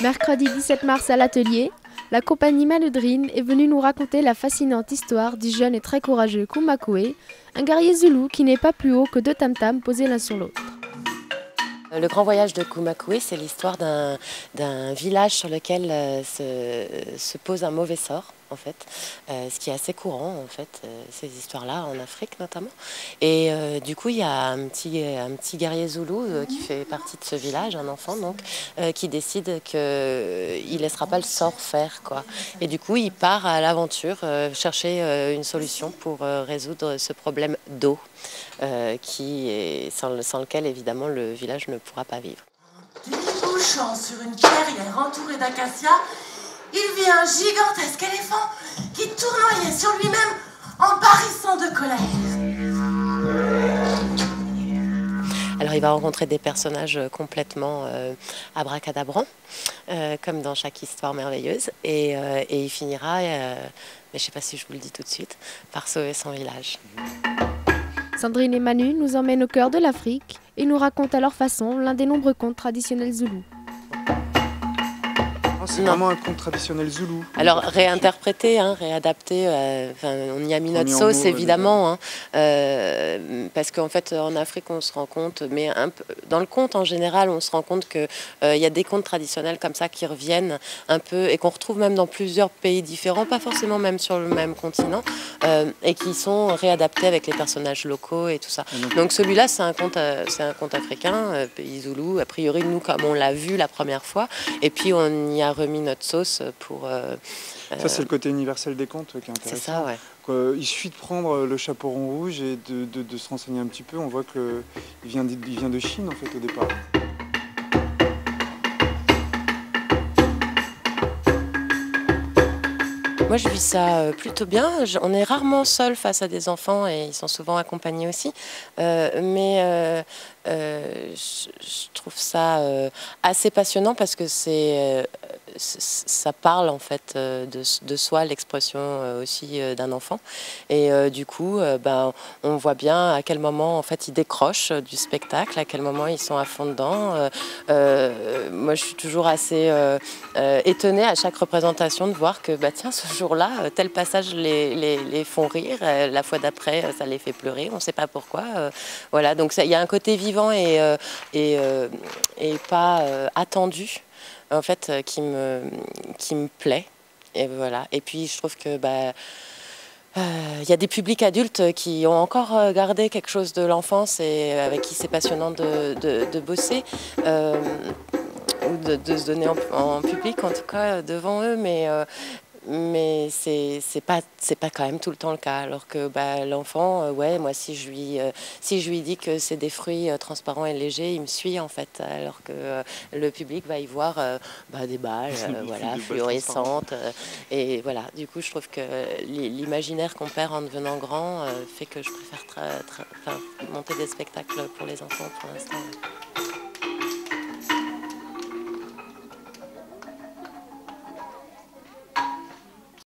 Mercredi 17 mars à l'atelier, la compagnie Manudrine est venue nous raconter la fascinante histoire du jeune et très courageux Kumakwe, un guerrier zoulou qui n'est pas plus haut que deux tam-tams posés l'un sur l'autre. Le grand voyage de Kumakwe, c'est l'histoire d'un village sur lequel se pose un mauvais sort, en fait, ce qui est assez courant, en fait, ces histoires-là, en Afrique notamment. Et du coup, il y a un petit guerrier zoulou qui fait partie de ce village, un enfant donc, qui décide qu'il ne laissera pas le sort faire, quoi. Et du coup, il part à l'aventure chercher une solution pour résoudre ce problème d'eau. Sans lequel évidemment le village ne pourra pas vivre. Débouchant sur une clairière entourée d'acacias, il vit un gigantesque éléphant qui tournoyait sur lui-même en barrissant de colère. Alors il va rencontrer des personnages complètement abracadabrants, comme dans chaque histoire merveilleuse, et il finira, mais je ne sais pas si je vous le dis tout de suite, par sauver son village. Sandrine et Manu nous emmènent au cœur de l'Afrique et nous racontent à leur façon l'un des nombreux contes traditionnels zoulous. C'est vraiment un conte traditionnel zoulou. Alors réinterprété, réadapté, on y a mis notre sauce évidemment, parce qu'en fait en Afrique on se rend compte, mais dans le conte en général on se rend compte qu'il y a des contes traditionnels comme ça qui reviennent un peu et qu'on retrouve même dans plusieurs pays différents, pas forcément même sur le même continent, et qui sont réadaptés avec les personnages locaux et tout ça. Donc celui-là c'est un conte africain, pays zoulou, a priori nous comme on l'a vu la première fois, et puis on y a remis notre sauce pour... Ça, c'est le côté universel des contes qui est intéressant. C'est ça, ouais. Il suffit de prendre le chaperon rouge et de se renseigner un petit peu. On voit qu'il vient de Chine, en fait, au départ. Moi, je vis ça plutôt bien. On est rarement seul face à des enfants et ils sont souvent accompagnés aussi. Mais je trouve ça assez passionnant parce que ça parle en fait de soi, l'expression aussi d'un enfant. Et du coup, on voit bien à quel moment en fait ils décrochent du spectacle, à quel moment ils sont à fond dedans. Moi, je suis toujours assez étonnée à chaque représentation de voir que tiens, ce jour-là, tel passage les font rire, la fois d'après, ça les fait pleurer, on ne sait pas pourquoi. Voilà, donc il y a un côté vivant et pas attendu, en fait, qui me plaît. Et voilà. Et puis je trouve que y a des publics adultes qui ont encore gardé quelque chose de l'enfance et avec qui c'est passionnant de bosser. Ou de se donner en public, en tout cas, devant eux, mais c'est pas quand même tout le temps le cas. Alors que l'enfant, moi, si je lui dis que c'est des fruits transparents et légers, il me suit, en fait. Alors que le public va y voir des balles, voilà, fluorescentes. Et voilà, du coup, je trouve que l'imaginaire qu'on perd en devenant grand fait que je préfère monter des spectacles pour les enfants pour l'instant.